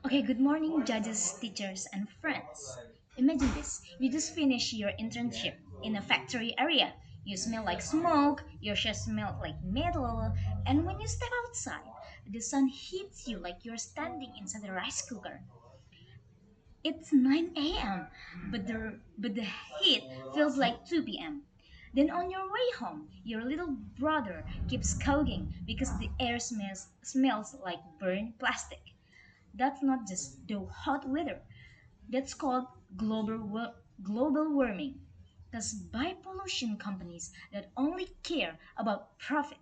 Okay, good morning, judges, teachers, and friends. Imagine this, you just finished your internship in a factory area. You smell like smoke, your shirt smells like metal, and when you step outside, the sun hits you like you're standing inside a rice cooker. It's 9 a.m., but the heat feels like 2 p.m. Then on your way home, your little brother keeps cooking because the air smells like burned plastic. That's not just the hot weather. That's called global warming. That's by pollution companies that only care about profit.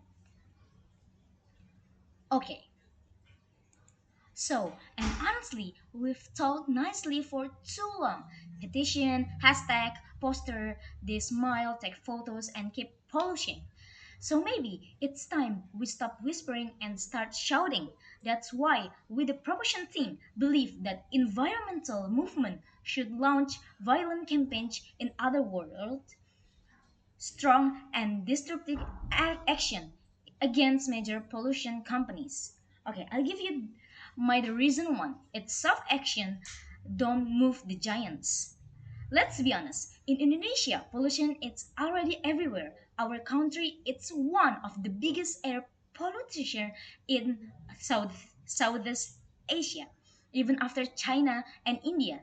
Okay, and honestly, we've talked nicely for too long. Petition, hashtag, poster, they smile, take photos, and keep polishing. So maybe it's time we stop whispering and start shouting. That's why we, the promotion team, believe that environmental movement should launch violent campaigns in other world strong and destructive action against major pollution companies. Okay, I'll give you my the reason one. It's soft action, don't move the giants. Let's be honest. In Indonesia, pollution is already everywhere. Our country it's one of the biggest air pollution in Southeast Asia, even after China and India.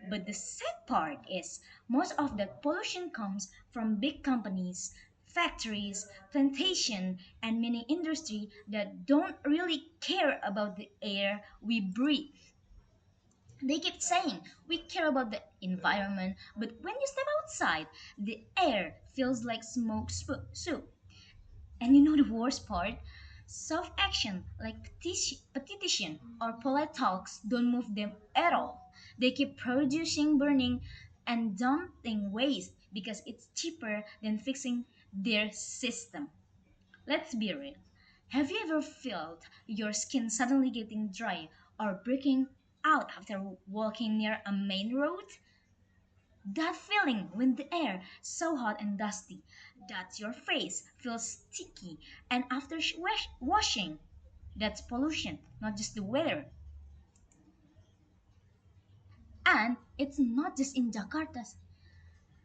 But the sad part is most of the pollution comes from big companies, factories, plantation, and many industry that don't really care about the air we breathe. They keep saying we care about the environment, but when you step outside, the air feels like soup. And you know the worst part? Soft action like petition or polite talks don't move them at all. They keep producing, burning, and dumping waste because it's cheaper than fixing their system. Let's be real. Have you ever felt your skin suddenly getting dry or breaking out after walking near a main road? That feeling when the air so hot and dusty that your face feels sticky and after washing, that's pollution, not just the weather. And it's not just in Jakarta.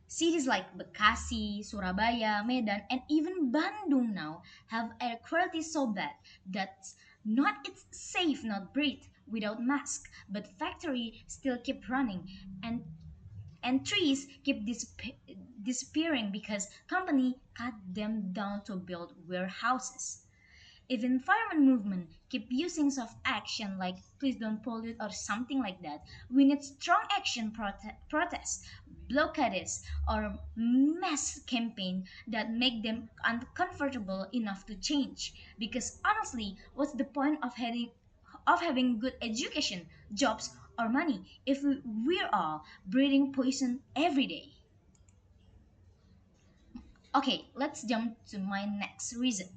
Cities like Bekasi, Surabaya, Medan, and even Bandung now have air quality so bad that not it's safe not breathe without mask, but factory still keep running and trees keep disappearing because company cut them down to build warehouses. If environment movement keep using soft action like please don't pollute or something like that, we need strong action protests, blockades, or mass campaign that make them uncomfortable enough to change. Because honestly, what's the point of having good education, jobs, or money if we're all breathing poison every day? Okay, let's jump to my next reason.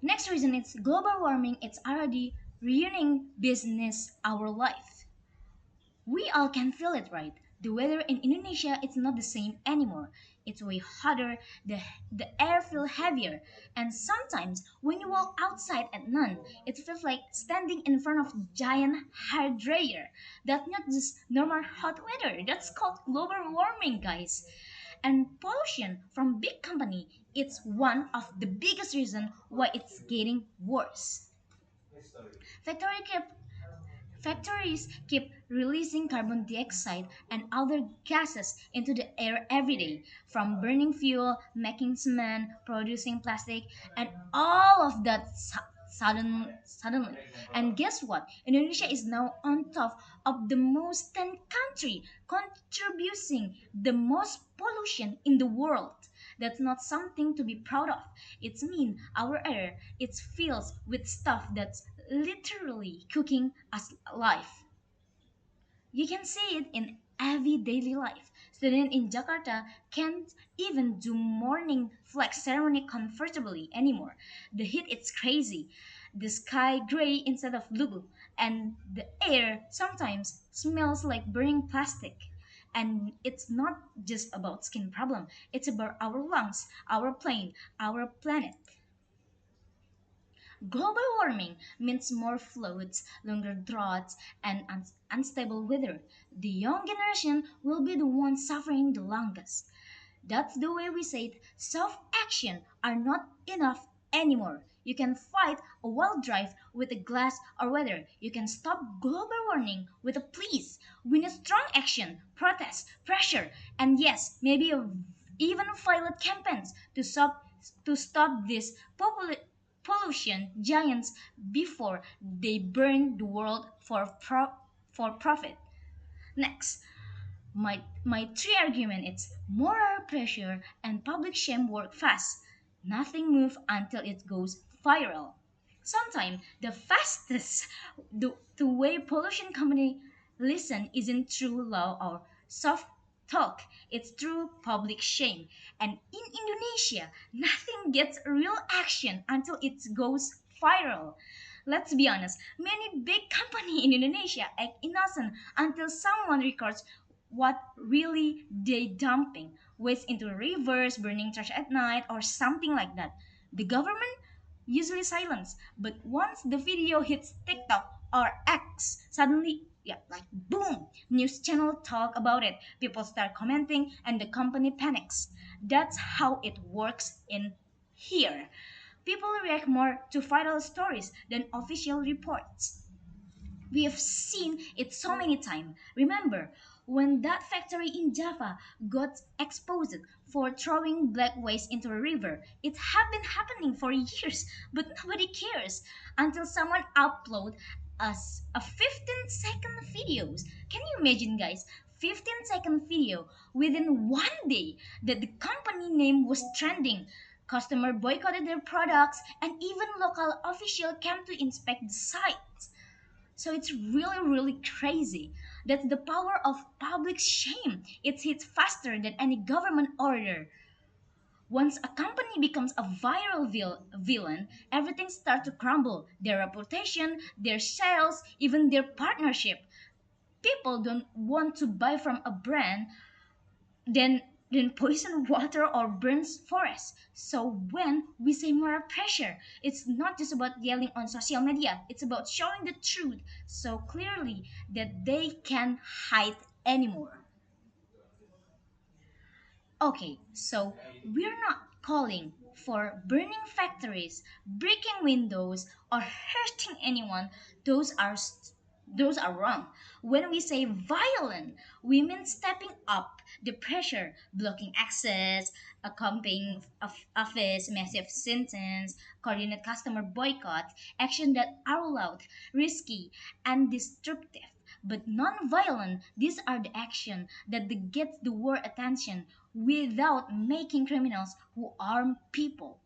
Next reason is global warming. It's already ruining business our life. We all can feel it, right? The weather in Indonesia it's not the same anymore. It's way hotter, the air feels heavier, and sometimes when you walk outside at noon, it feels like standing in front of a giant hair dryer. That's not just normal hot weather. That's called global warming, guys. And pollution from big company it's one of the biggest reason why it's getting worse. Factory keep Factories keep releasing carbon dioxide and other gases into the air every day, from burning fuel, making cement, producing plastic, and all of that suddenly. And guess what? Indonesia is now on top of the most 10 country contributing the most pollution in the world. That's not something to be proud of. It's mean our air it fills with stuff that's literally cooking us alive. You can see it in every daily life. Students in Jakarta can't even do morning flex ceremony comfortably anymore. The heat is crazy. The sky gray instead of blue, and the air sometimes smells like burning plastic. And it's not just about skin problem. It's about our lungs, our plane, our planet. Global warming means more floods, longer droughts, and unstable weather. The young generation will be the ones suffering the longest. That's the way we say it. Soft action are not enough anymore. You can fight a wildlife with a glass or weather. You can stop global warming with a please. We need strong action, protest, pressure, and yes, maybe even violent campaigns to stop these pollution giants before they burn the world for profit. Next, my three argument is moral pressure and public shame work fast. Nothing move until it goes viral. Sometimes the fastest the way pollution company listen isn't through law or soft talk. It's through public shame. And in Indonesia, nothing gets real action until it goes viral. Let's be honest, many big company in Indonesia act innocent until someone records what really they dumping waste into rivers, burning trash at night, or something like that. The government usually silence, but once the video hits TikTok or X, suddenly, yeah, like boom, news channel talk about it. People start commenting, and the company panics. That's how it works in here. People react more to viral stories than official reports. We have seen it so many times. Remember when that factory in Java got exposed for throwing black waste into a river? It had been happening for years, but nobody cares until someone upload us a 15-second videos. Can you imagine, guys? 15-second video within 1 day that the company name was trending. Customer boycotted their products, and even local official came to inspect the site. So it's really, really crazy. That's the power of public shame. It hits faster than any government order. Once a company becomes a viral villain, everything starts to crumble. Their reputation, their sales, even their partnership. People don't want to buy from a brand then poison water or burns forests. So when we say moral pressure, it's not just about yelling on social media. It's about showing the truth so clearly that they can't hide anymore. Okay, so we're not calling for burning factories, breaking windows, or hurting anyone. Those are those are wrong. When we say violent, we mean stepping up the pressure, blocking access, accompanying office, massive sentence, coordinate customer boycott, action that are loud, risky, and destructive. But non-violent, these are the action that gets the world attention without making criminals who harm people.